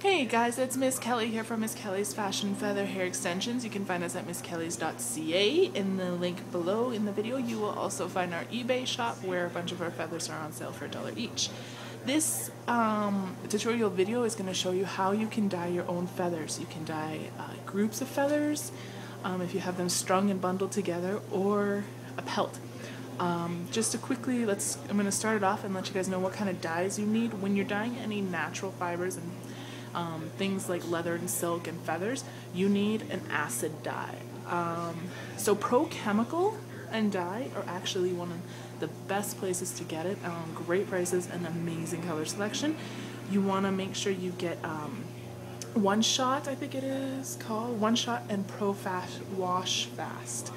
Hey guys, it's Miss Kelly here from Miss Kelly's Fashion Feather Hair Extensions. You can find us at misskellys.ca. In the link below in the video, you will also find our eBay shop where a bunch of our feathers are on sale for $1 each. This tutorial video is going to show you how you can dye your own feathers. You can dye groups of feathers if you have them strung and bundled together, or a pelt. Just to quickly, I'm going to start it off and let you guys know what kind of dyes you need. When you're dyeing any natural fibers and things like leather and silk and feathers, you need an acid dye. So Pro Chemical and dye are actually one of the best places to get it. Great prices and amazing color selection. You want to make sure you get One Shot, I think it is called, One Shot and Washfast.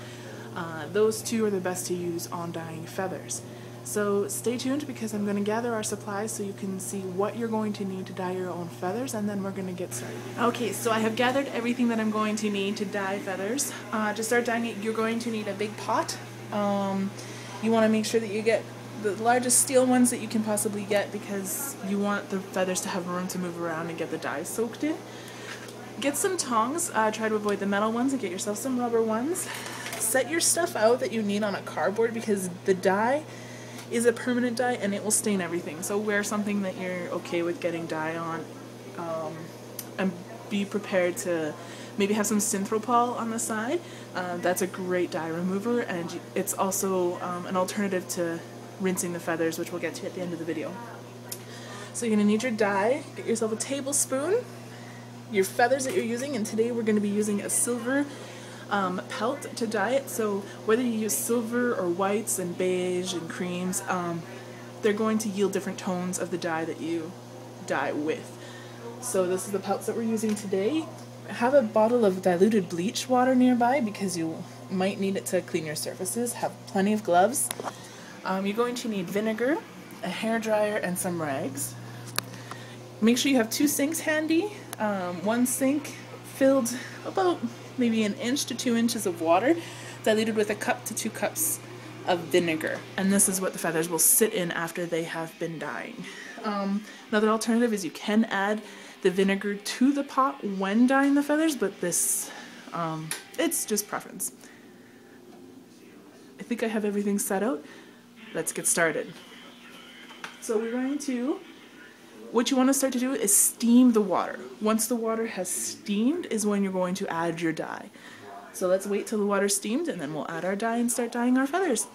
Those two are the best to use on dyeing feathers. So stay tuned because I'm going to gather our supplies so you can see what you're going to need to dye your own feathers, and then we're going to get started. Okay, so I have gathered everything that I'm going to need to dye feathers. To start dyeing it, you're going to need a big pot. You want to make sure that you get the largest steel ones that you can possibly get because you want the feathers to have room to move around and get the dye soaked in. Get some tongs. Try to avoid the metal ones and get yourself some rubber ones. Set your stuff out that you need on a cardboard because the dye is a permanent dye and it will stain everything. So wear something that you're okay with getting dye on, and be prepared to maybe have some Synthropol on the side. That's a great dye remover, and it's also an alternative to rinsing the feathers, which we'll get to at the end of the video. So you're going to need your dye. Get yourself a tablespoon, your feathers that you're using, and today we're going to be using a silver pelt to dye it. So whether you use silver or whites and beige and creams, they're going to yield different tones of the dye that you dye with. So this is the pelts that we're using today. Have a bottle of diluted bleach water nearby because you might need it to clean your surfaces. Have plenty of gloves. You're going to need vinegar, a hairdryer, and some rags. Make sure you have 2 sinks handy. One sink filled about maybe 1 inch to 2 inches of water, diluted with 1 cup to 2 cups of vinegar. And this is what the feathers will sit in after they have been dyeing. Another alternative is you can add the vinegar to the pot when dyeing the feathers, but this, it's just preference. I think I have everything set out. Let's get started. So we're going to, what you want to start to do is steam the water. Once the water has steamed is when you're going to add your dye. So let's wait till the water's steamed and then we'll add our dye and start dyeing our feathers.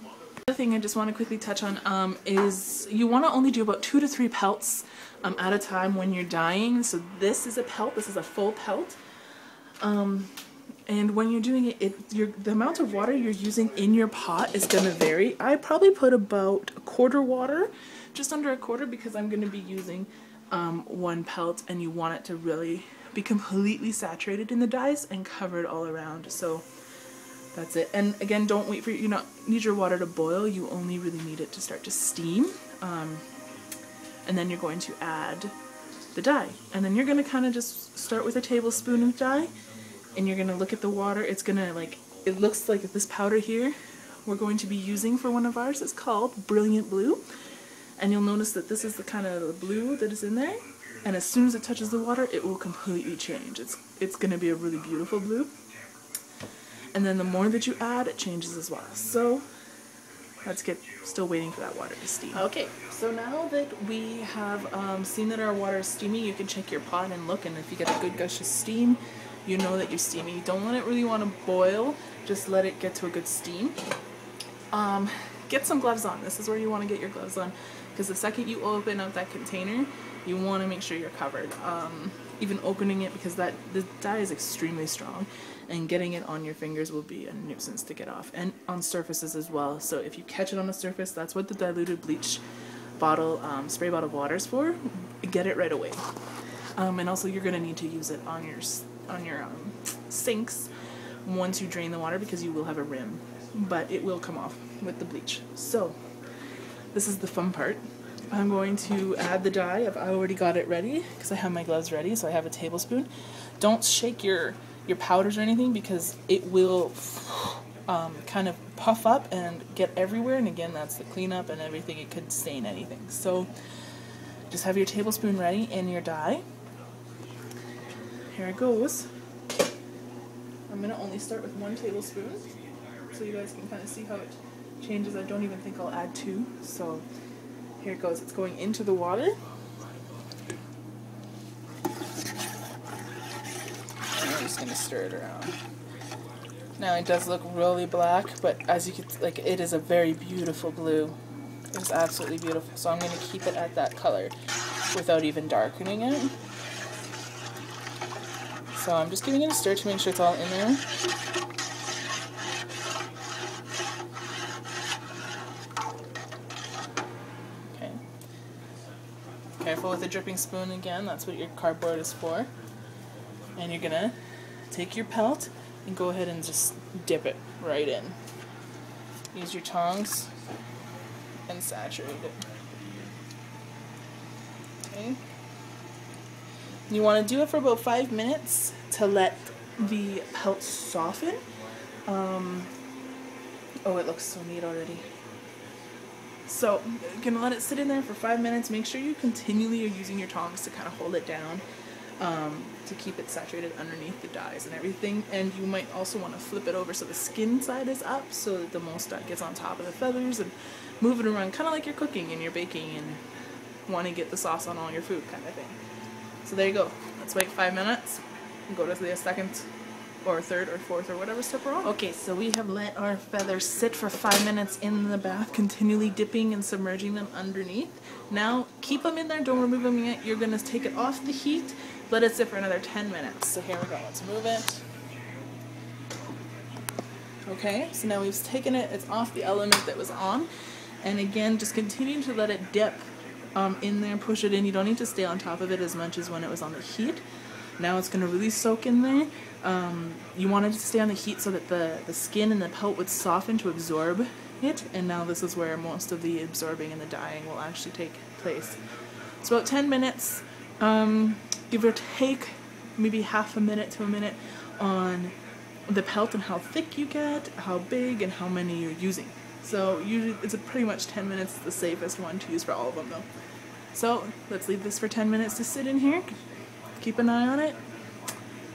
Another thing I just want to quickly touch on is you want to only do about 2 to 3 pelts at a time when you're dyeing. So this is a pelt, this is a full pelt. And when you're doing it, the amount of water you're using in your pot is going to vary. I probably put about 1/4 water, just under 1/4, because I'm going to be using 1 pelt, and you want it to really be completely saturated in the dyes and covered all around. So that's it. And again, don't wait for, you not need your water to boil. You only really need it to start to steam. And then you're going to add the dye. And then you're going to kind of just start with a tablespoon of dye, and you're going to look at the water. It's going to, like, it looks like this powder here we're going to be using for one of ours is called Brilliant Blue. And you'll notice that this is the kind of blue that is in there, and as soon as it touches the water, it will completely change. It's going to be a really beautiful blue. And then the more that you add, it changes as well. So let's get, still waiting for that water to steam. Okay, so now that we have seen that our water is steaming, you can check your pot and look, and if you get a good gush of steam, you know that you're steaming. You don't really want to boil, just let it get to a good steam. Get some gloves on. This is where you want to get your gloves on, because the second you open up that container, you want to make sure you're covered. Even opening it, because the dye is extremely strong, and getting it on your fingers will be a nuisance to get off, and on surfaces as well. So if you catch it on a surface, that's what the diluted bleach bottle, spray bottle of water is for. Get it right away. And also you're going to need to use it on your sinks once you drain the water, because you will have a rim, but it will come off with the bleach. So this is the fun part. I'm going to add the dye. I've already got it ready because I have my gloves ready. So I have a tablespoon. Don't shake your powders or anything, because it will kind of puff up and get everywhere, and again, that's the cleanup and everything. It could stain anything. So just have your tablespoon ready and your dye. here it goes. I'm going to only start with 1 tablespoon so you guys can kind of see how it changes. I don't even think I'll add 2. So here it goes. It's going into the water. And I'm just going to stir it around. Now it does look really black, but as you can, like, it is a very beautiful blue. It's absolutely beautiful. So I'm going to keep it at that color without even darkening it. So I'm just giving it a stir to make sure it's all in there. Okay. Careful with the dripping spoon again. That's what your cardboard is for. And you're gonna take your pelt and go ahead and just dip it right in. Use your tongs and saturate it. Okay. You want to do it for about 5 minutes to let the pelt soften. Oh, it looks so neat already. So you're going to let it sit in there for 5 minutes. Make sure you continually are using your tongs to kind of hold it down to keep it saturated underneath the dyes and everything. And you might also want to flip it over so the skin side is up so that the most dye gets on top of the feathers, and move it around kind of like you're cooking and you're baking and want to get the sauce on all your food kind of thing. So there you go. Let's wait 5 minutes and go to the second or third or fourth or whatever step we're on. Okay, so we have let our feathers sit for 5 minutes in the bath, continually dipping and submerging them underneath. Now keep them in there, don't remove them yet. You're going to take it off the heat, let it sit for another 10 minutes. So here we go, let's move it. Okay, so now we've taken it, it's off the element that was on. And again, just continue to let it dip in there, push it in. You don't need to stay on top of it as much as when it was on the heat. Now it's going to really soak in there. You want it to stay on the heat so that the skin and the pelt would soften to absorb it, and now this is where most of the absorbing and the dyeing will actually take place. It's about 10 minutes, give or take maybe half a minute to a minute on the pelt and how thick you get, how big, and how many you're using. So usually it's pretty much 10 minutes, the safest one to use for all of them though. So let's leave this for 10 minutes to sit in here. Keep an eye on it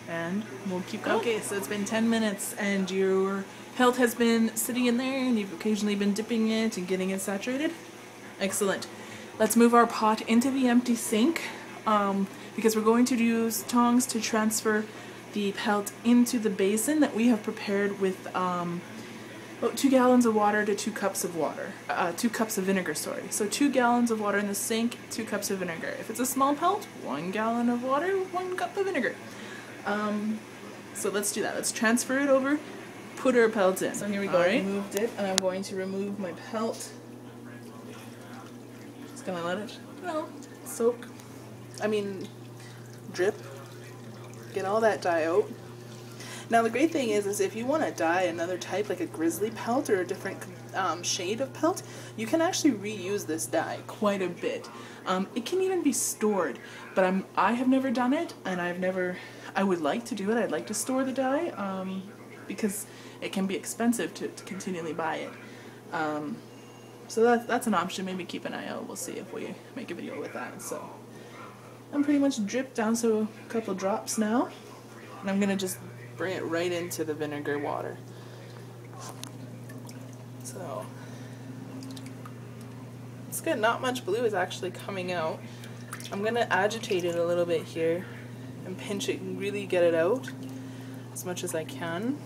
and we'll keep going. Okay, so it's been 10 minutes and your pelt has been sitting in there and you've occasionally been dipping it and getting it saturated. Excellent. Let's move our pot into the empty sink because we're going to use tongs to transfer the pelt into the basin that we have prepared with about 2 gallons of water to 2 cups of water. 2 cups of vinegar, sorry. So 2 gallons of water in the sink, 2 cups of vinegar. If it's a small pelt, 1 gallon of water, 1 cup of vinegar. So let's do that. Let's transfer it over, put our pelt in. So here we go. I removed it, and I'm going to remove my pelt. Just gonna let it, soak. Drip. Get all that dye out. Now the great thing is if you want to dye another type, like a grizzly pelt or a different shade of pelt, you can actually reuse this dye quite a bit. It can even be stored, but I have never done it, and I would like to do it. I'd like to store the dye because it can be expensive to continually buy it. So that's an option. Maybe keep an eye out. We'll see if we make a video with that. So I'm pretty much dripped down to a couple drops now, and I'm gonna just bring it right into the vinegar water. So it's good. Not much blue is actually coming out. I'm gonna agitate it a little bit here and pinch it and really get it out as much as I can.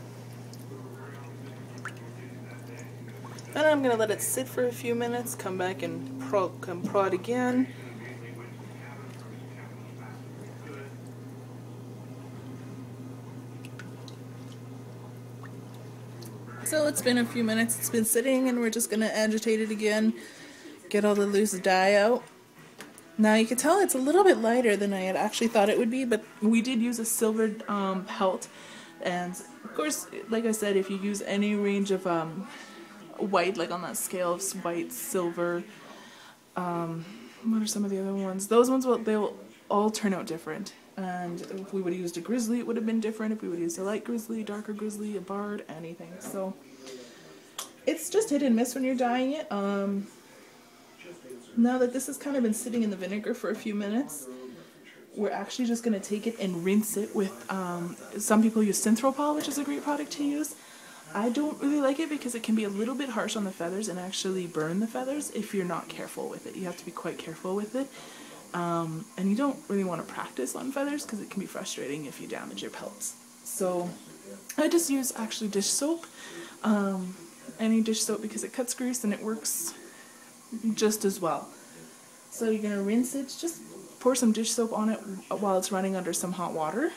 Then I'm gonna let it sit for a few minutes, come back and prod again. So it's been a few minutes, it's been sitting, and we're just going to agitate it again, get all the loose dye out. Now you can tell it's a little bit lighter than I had actually thought it would be, but we did use a silver pelt, and of course, like I said, if you use any range of white, like on that scale of white, silver, what are some of the other ones? Those ones, they'll all turn out different. And if we would have used a grizzly, it would have been different. If we would have used a light grizzly, darker grizzly, a barred, anything. So it's just hit and miss when you're dyeing it. Now that this has kind of been sitting in the vinegar for a few minutes, we're actually just going to take it and rinse it with, some people use Synthropol, which is a great product to use. I don't really like it because it can be a little bit harsh on the feathers and actually burn the feathers if you're not careful with it. You have to be quite careful with it. And you don't really want to practice on feathers because it can be frustrating if you damage your pelts. So I just use actually dish soap, any dish soap, because it cuts grease and it works just as well. So you're going to rinse it, just pour some dish soap on it while it's running under some hot water.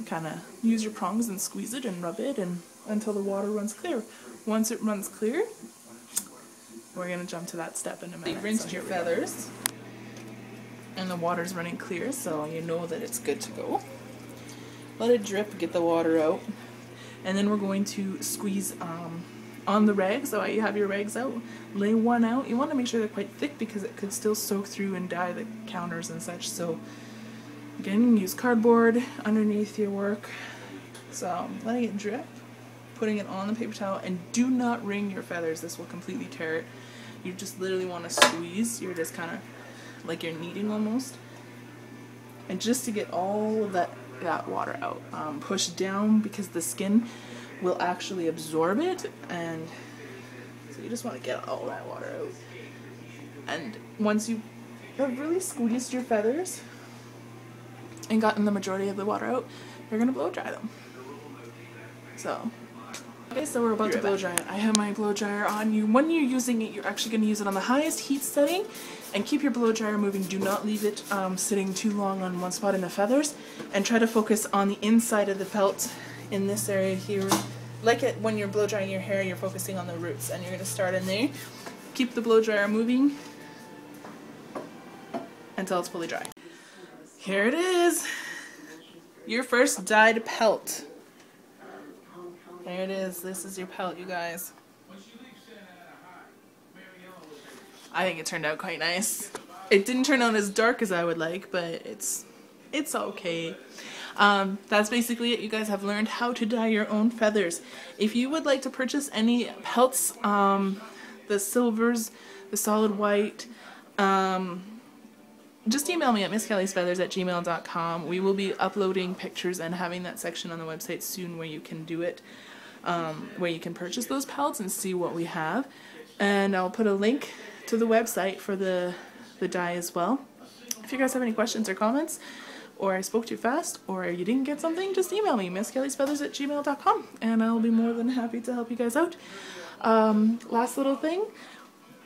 Kind of use your prongs and squeeze it and rub it and until the water runs clear. Once it runs clear, we're going to jump to that step in a minute. You rinsed your feathers and the water's running clear, so you know that it's good to go. Let it drip, get the water out, and then we're going to squeeze on the rags. So you have your rags out, lay one out. You want to make sure they're quite thick because it could still soak through and dye the counters and such. So again, use cardboard underneath your work. So letting it drip, putting it on the paper towel, and do not wring your feathers. This will completely tear it. You just literally want to squeeze. You're just kind of like you're kneading almost. And just to get all of that water out. Push down because the skin will actually absorb it, and so you just want to get all that water out. And once you have really squeezed your feathers and gotten the majority of the water out, you're going to blow dry them. So, okay, so we're about to blow dry it. I have my blow dryer on. When you're using it, you're actually going to use it on the highest heat setting, and keep your blow dryer moving. Do not leave it sitting too long on one spot in the feathers, and try to focus on the inside of the pelt in this area here. Like it when you're blow drying your hair, you're focusing on the roots, and you're going to start in there. Keep the blow dryer moving until it's fully dry. Here it is, your first dyed pelt. There it is. This is your pelt, you guys. I think it turned out quite nice. It didn't turn out as dark as I would like, but it's okay. That's basically it. You guys have learned how to dye your own feathers. If you would like to purchase any pelts, the silvers, the solid white, just email me at misskellysfeathers@gmail.com. We will be uploading pictures and having that section on the website soon where you can do it, where you can purchase those pelts and see what we have. And I'll put a link to the website for the dye as well. If you guys have any questions or comments, or I spoke too fast, or you didn't get something, just email me, misskellysfeathers@gmail.com, and I'll be more than happy to help you guys out. Last little thing,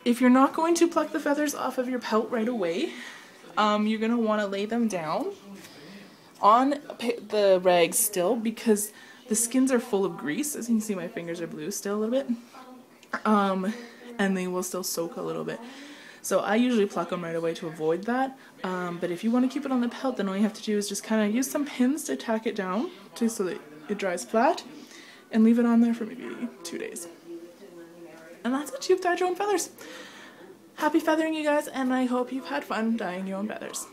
if you're not going to pluck the feathers off of your pelt right away, you're going to want to lay them down on the rags still, because the skins are full of grease. As you can see, my fingers are blue still a little bit, and they will still soak a little bit. So I usually pluck them right away to avoid that, but if you want to keep it on the pelt, then all you have to do is just kind of use some pins to tack it down so that it dries flat, and leave it on there for maybe 2 days. And that's it. You've dyed your own feathers. Happy feathering, you guys, and I hope you've had fun dyeing your own feathers.